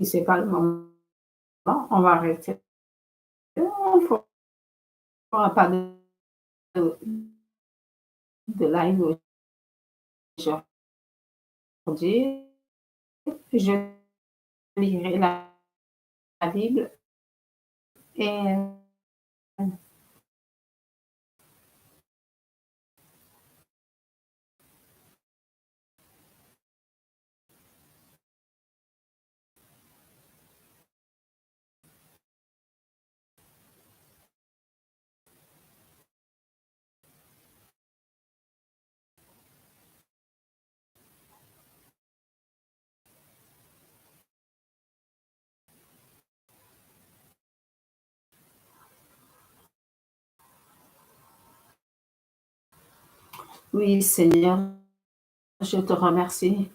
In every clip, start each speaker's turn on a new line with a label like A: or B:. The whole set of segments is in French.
A: c'est pas le moment, on va arrêter. On ne fera pas de live aujourd'hui. Je lirai la Bible et oui, Seigneur, je te remercie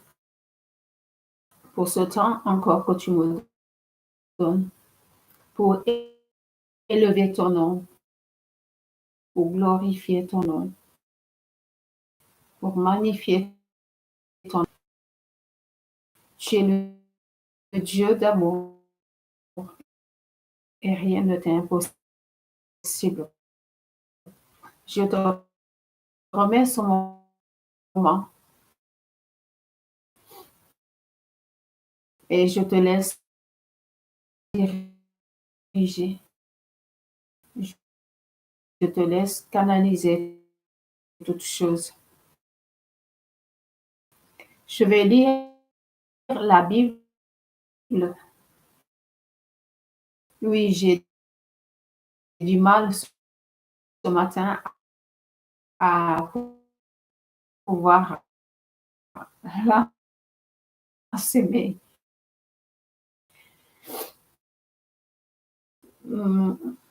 A: pour ce temps encore que tu me donnes pour élever ton nom, pour glorifier ton nom, pour magnifier ton nom. Tu es le Dieu d'amour et rien ne t'est impossible. Je te remets ce moment et je te laisse diriger. Je te laisse canaliser toutes choses. Je vais lire la Bible. Oui, j'ai du mal ce matin à pouvoir lancer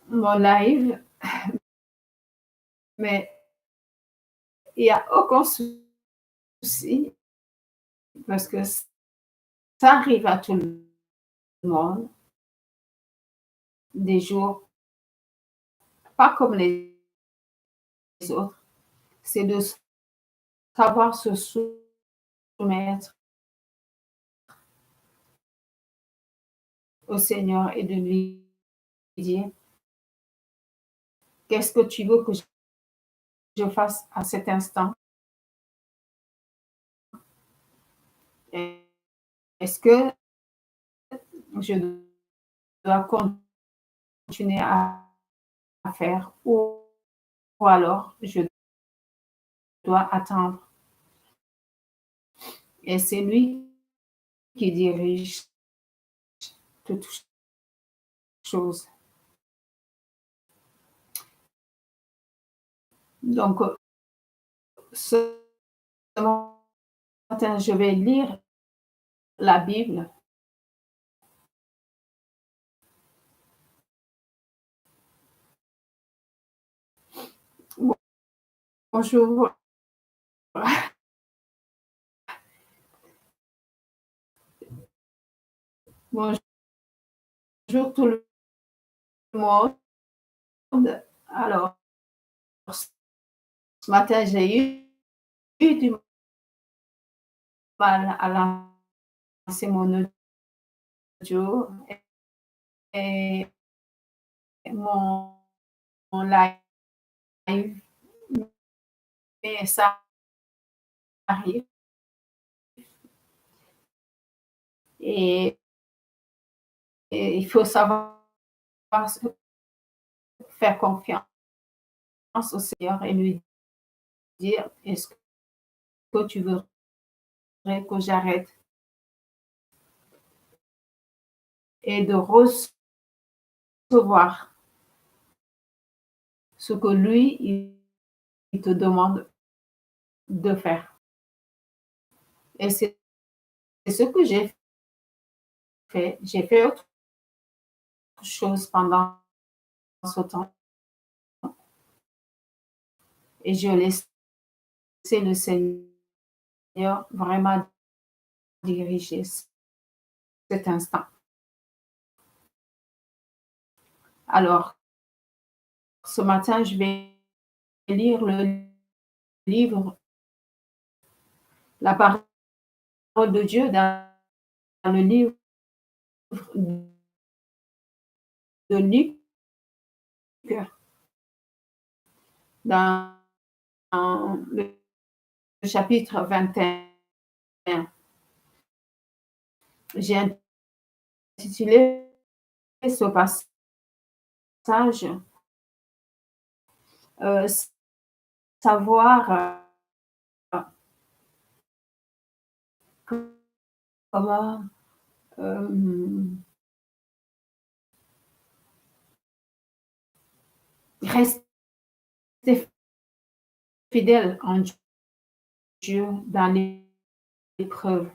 A: mon live, mais il n'y a aucun souci parce que ça arrive à tout le monde, des jours pas comme les autres. C'est de savoir se soumettre au Seigneur et de lui dire, qu'est-ce que tu veux que je fasse à cet instant? Est-ce que je dois continuer à faire ou alors je dois attendre? Et c'est lui qui dirige toutes choses. Donc, ce matin, je vais lire la Bible. Bonjour, bonjour tout le monde. Alors, ce matin, j'ai eu du mal à lancer mon audio et mon live, mais ça arrive et, et il faut savoir faire confiance au Seigneur et lui dire, est-ce que tu voudrais que j'arrête et de recevoir ce que lui, il te demande de faire. Et c'est ce que j'ai fait. J'ai fait autre chose pendant ce temps et je laissais le Seigneur vraiment diriger cet instant. Alors, ce matin, je vais lire le livre, la parole de Dieu dans le livre de Luc dans le chapitre 21. J'ai intitulé ce passage savoir comment rester fidèle en Dieu dans l'épreuve.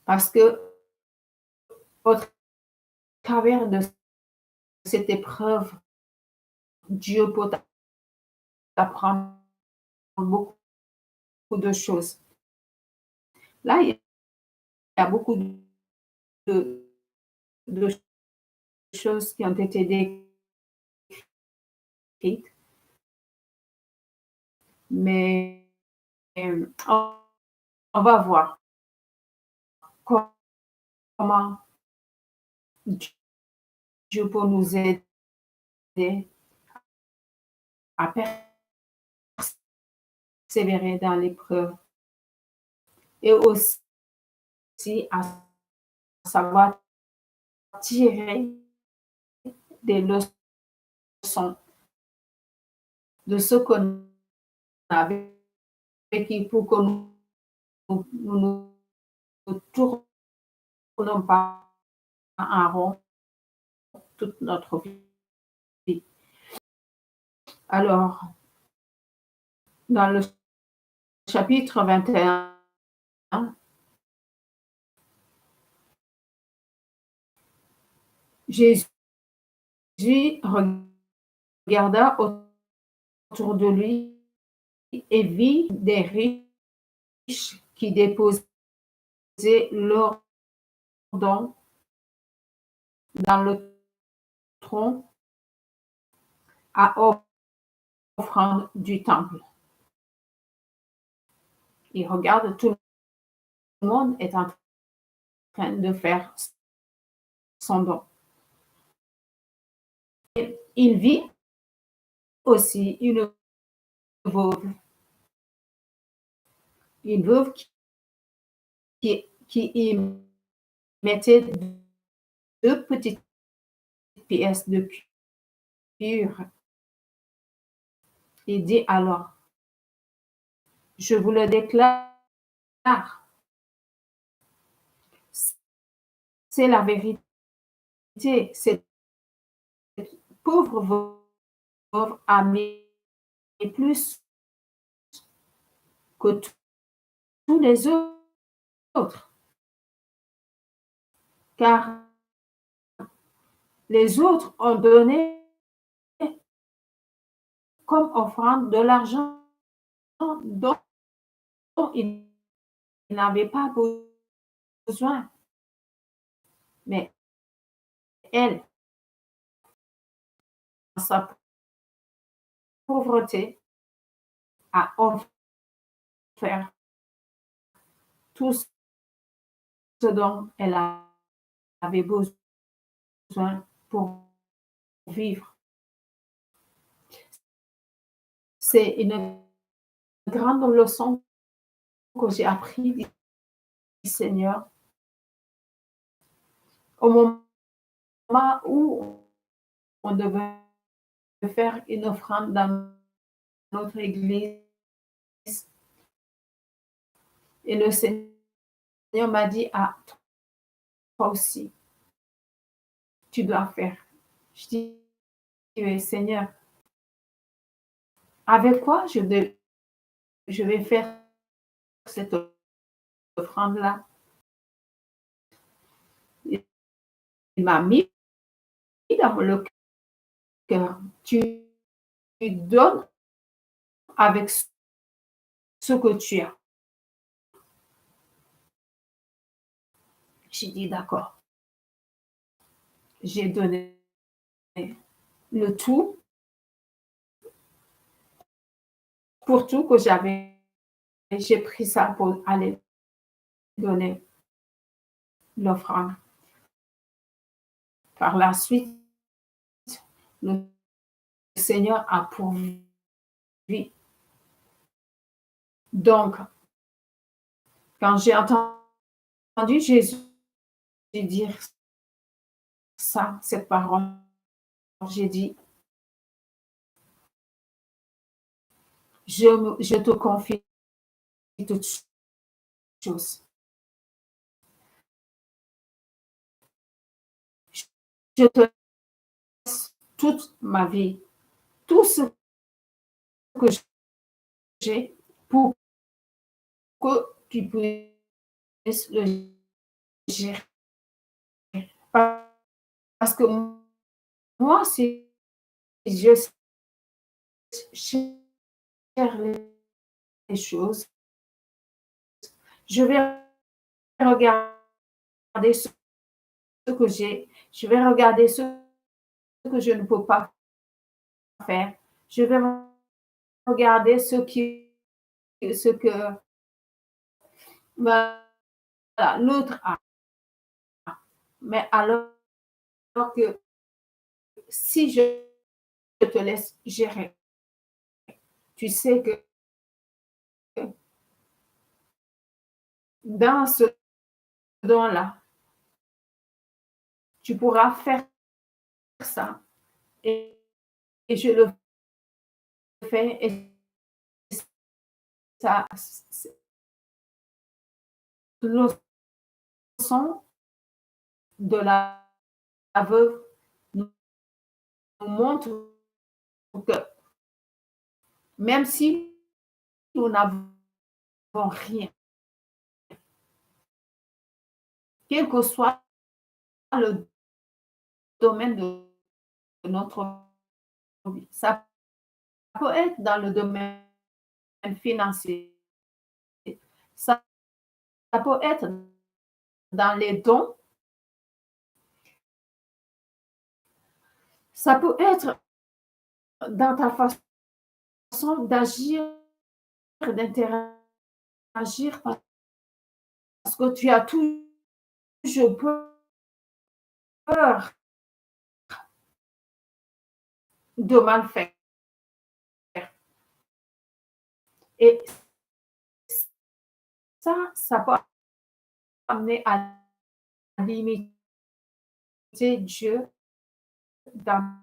A: Parce que au travers de cette épreuve, Dieu peut t'apprendre beaucoup de choses. Là, il y a beaucoup de, de choses qui ont été décrites, mais on va voir comment Dieu peut nous aider à persévérer dans l'épreuve et aussi à savoir tirer des leçons de ce qu'on a vécu pour que nous ne tournons pas en rond toute notre vie. Alors, dans le chapitre 21, Jésus regarda autour de lui et vit des riches qui déposaient leurs dons dans le tronc à offrande du temple. Il regarde, tout le monde est en train de faire son don. Il vit aussi une veuve qui y mettait 2 petites pièces de pur. Il dit alors, je vous le déclare, c'est la vérité. Cette pauvre veuve a mis plus que tous les autres, car les autres ont donné comme offrande de l'argent dont ils n'avaient pas besoin. Mais elle, dans sa pauvreté, a offert tout ce dont elle avait besoin pour vivre. C'est une grande leçon que j'ai appris du Seigneur au moment où on devait faire une offrande dans notre église. Et le Seigneur m'a dit, ah, toi aussi, tu dois faire. Je dis, oui, Seigneur, avec quoi je vais faire cette offrande-là? Il m'a mis dans le cœur. Tu donnes avec ce que tu as. J'ai dit, d'accord. J'ai donné le tout pour tout que j'avais. J'ai pris ça pour aller donner l'offrande. Par la suite, le Seigneur a pourvu. Donc, quand j'ai entendu Jésus dire ça, cette parole, j'ai dit, je te confie toutes choses. Je te laisse toute ma vie, tout ce que j'ai pour que tu puisses le gérer. Parce que moi, si je gère les choses, je vais regarder ce que j'ai, je vais regarder ce que je ne peux pas faire, je vais regarder ce que voilà, l'autre a. Mais alors que si je te laisse gérer, tu sais que dans ce don-là, tu pourras faire ça et, et je le fais et ça, le son de la veuve nous montre que même si nous n'avons rien, quel que soit le domaine de notre vie, ça peut être dans le domaine financier, ça peut être dans les dons, ça peut être dans ta façon d'agir, d'interagir, parce que tu as toujours peur de mal faire. Et ça peut amener à limiter Dieu dans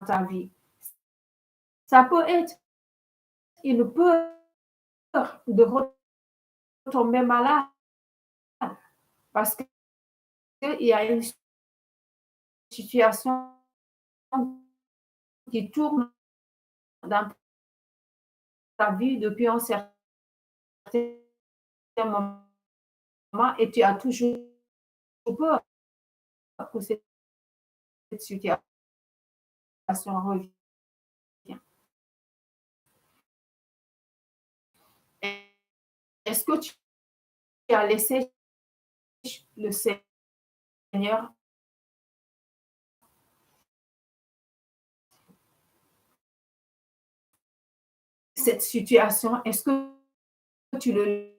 A: ta vie. Ça peut être une peur de retomber malade parce qu'il y a une situation qui tourne dans ta vie depuis un certain moment et tu as toujours peur que cette situation revienne. Est-ce que tu as laissé le Seigneur cette situation? Est-ce que tu le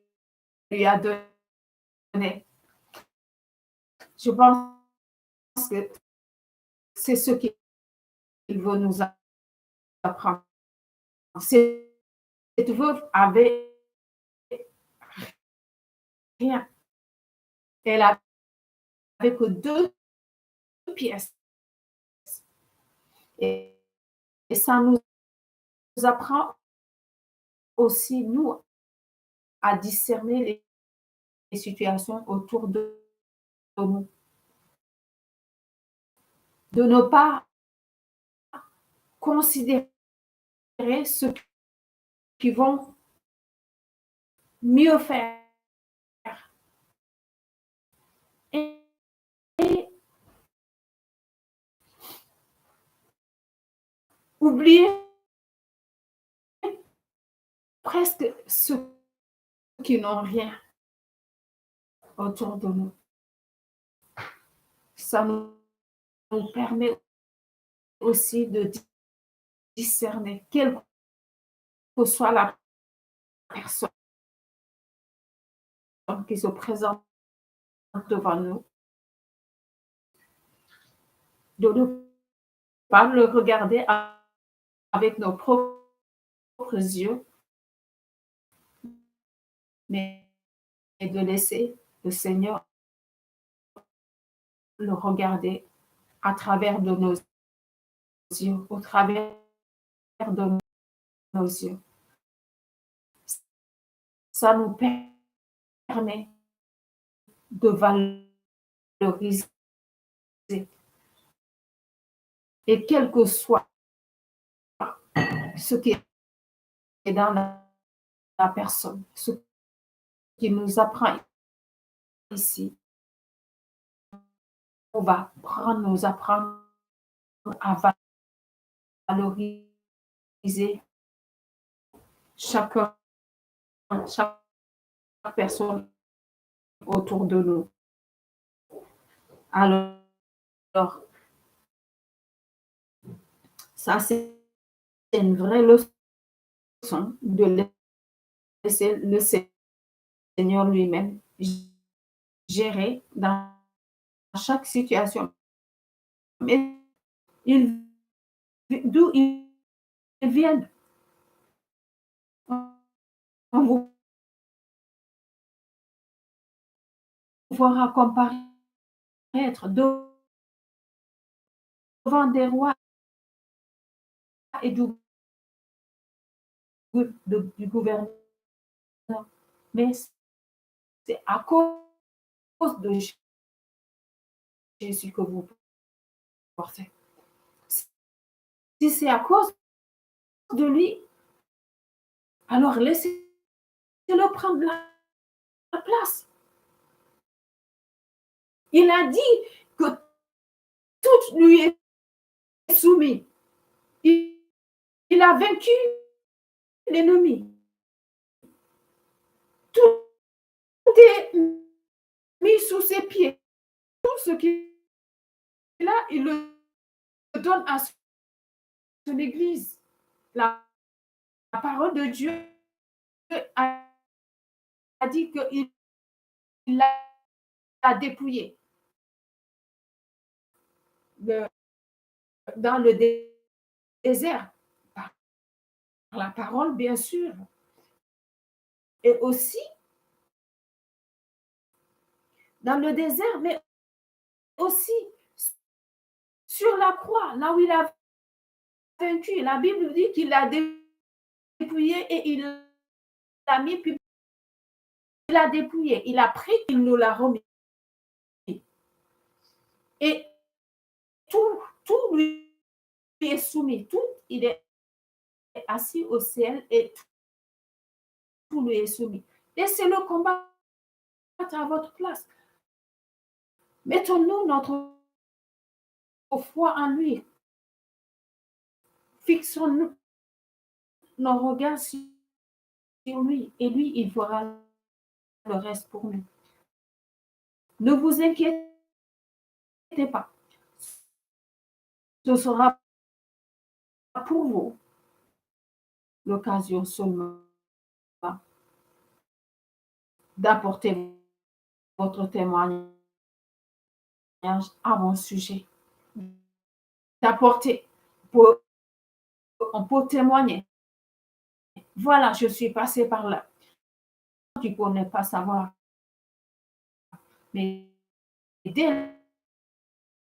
A: lui as donné? Je pense que c'est ce qu'il veut nous apprendre. Cette veuve avait rien. Elle avait que 2 pièces. Et, et ça nous apprend aussi, nous, à discerner les situations autour de nous. De ne pas considérer ceux qui vont mieux faire. Et, et oublier presque ceux qui n'ont rien autour de nous. Ça nous permet aussi de discerner, quelle que soit la personne qui se présente devant nous, de ne pas le regarder avec nos propres yeux, mais de laisser le Seigneur le regarder à travers de nos yeux, au travers de nos yeux. Ça nous permet de valoriser et quel que soit ce qui est dans la personne, ce qui nous apprend ici, on va nous apprendre à valoriser chacun, chaque personne autour de nous. Alors, ça, c'est une vraie leçon de laisser le Seigneur lui-même gérer dans chaque situation. Mais d'où ils viennent, on vous verra comparaître devant des rois et du gouvernement. Mais c'est à cause de Jésus que vous portez. Si c'est à cause de lui, alors laissez-le prendre la place. Il a dit que tout lui est soumis. Il a vaincu l'ennemi. Tout est mis sous ses pieds. Tout ce qu'il a, il le donne à son Église. La parole de Dieu a dit qu'il l'a dépouillé. Dans le désert, par la parole, bien sûr. Et aussi, dans le désert, mais aussi sur la croix, là où il a vaincu. La Bible dit qu'il l'a dépouillé et il l'a mis, puis il l'a dépouillé. Il a pris, il nous l'a remis. Et tout lui est soumis. Tout, il est assis au ciel et tout lui est soumis. Laissez-le combattre à votre place. Mettons-nous notre foi en lui. Fixons-nous nos regards sur lui et lui, il fera le reste pour nous. Ne vous inquiétez pas. Ce sera pour vous l'occasion seulement d'apporter votre témoignage à mon sujet. D'apporter pour témoigner. Voilà, je suis passée par là. Tu ne connais pas savoir. Mais dès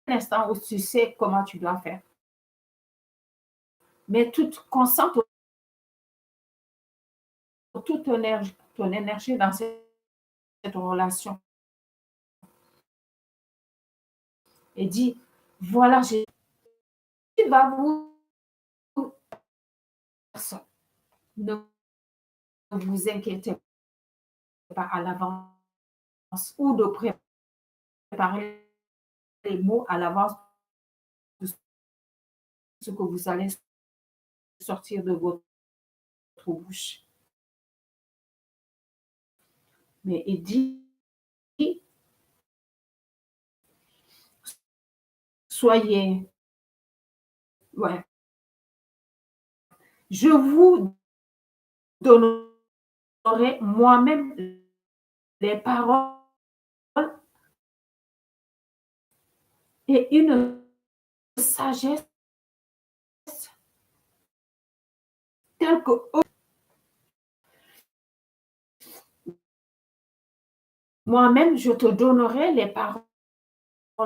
A: l'instant où tu sais comment tu dois faire, mais concentre toute ton énergie dans cette relation. Et dis, voilà, il va vous ne vous inquiétez pas à l'avance ou de préparer les mots à l'avance de ce que vous allez sortir de votre bouche. Mais il dit, soyez, ouais, je vous donnerai moi-même les paroles et une sagesse telle que moi-même, je te donnerai les paroles,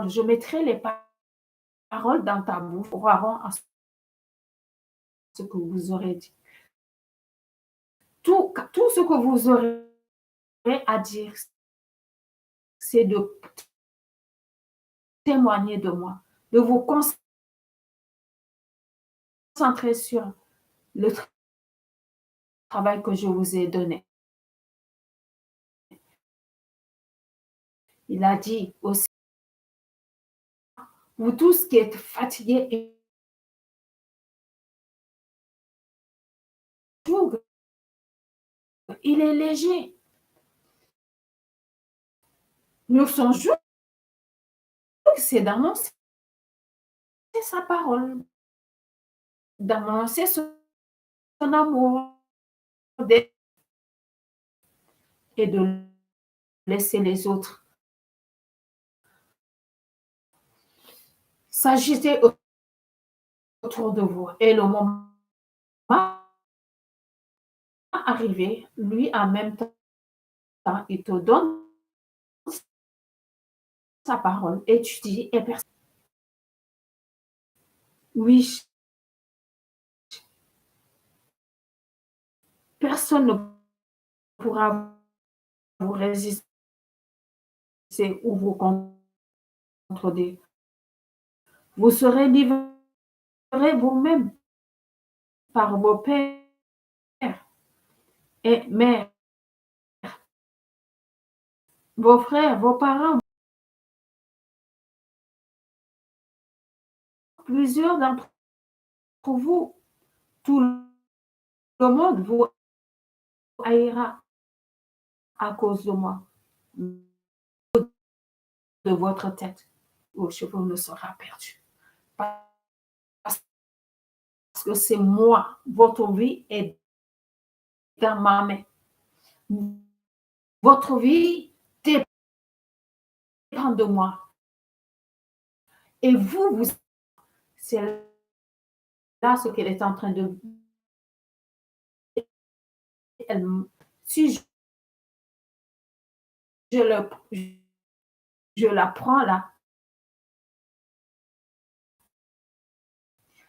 A: je mettrai les paroles dans ta bouche, croiront à ce que vous aurez dit. Tout ce que vous aurez à dire, c'est de témoigner de moi, de vous concentrer sur le travail que je vous ai donné. Il a dit aussi, vous tous qui êtes fatigués et tout, il est léger. Nous songeons que c'est d'annoncer sa parole, d'annoncer son amour et de laisser les autres s'agiter autour de vous. Et le moment arrivé, lui, en même temps, il te donne sa parole et tu dis, et oui, personne ne pourra vous résister ou vous contredire. Vous serez livrés vous-même par vos pères et mères, vos frères, vos parents. Plusieurs d'entre vous, tout le monde vous haïra à cause de moi, de votre tête. Vos cheveux ne seront perdus. Parce que c'est moi, votre vie est dans ma main. Votre vie dépend de moi. Et vous, c'est là ce qu'elle est en train de. Si je la prends là,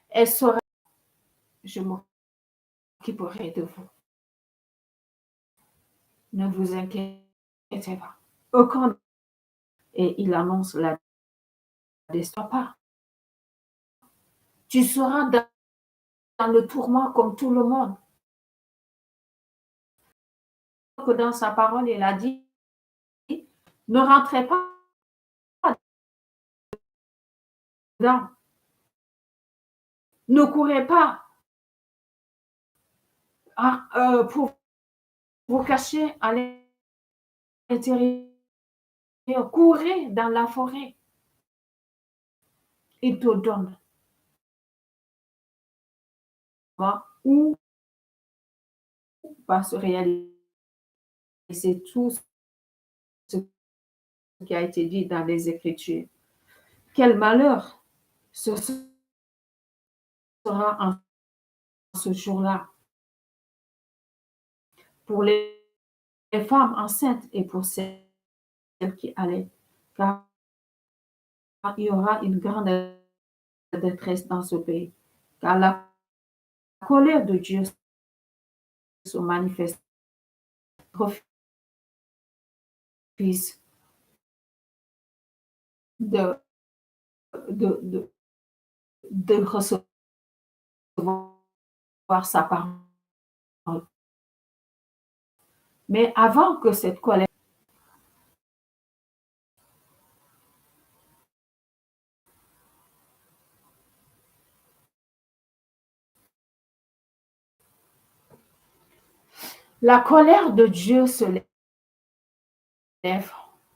A: elle sera. Je m'occuperai de vous. Ne vous inquiétez pas. Aucun. Et il annonce la destin pas. Tu seras dans le tourment comme tout le monde. Que dans sa parole, il a dit, ne rentrez pas dedans. Ne courez pas pour vous cacher à l'intérieur. Courez dans la forêt. Il te donne où va se réaliser tout ce qui a été dit dans les Écritures. Quel malheur ce sera en ce jour-là pour les femmes enceintes et pour celles qui allaient, car il y aura une grande détresse dans ce pays, car la colère de Dieu se manifeste. Refuse de, de, de, de recevoir sa parole. Mais avant que cette colère, la colère de Dieu se lève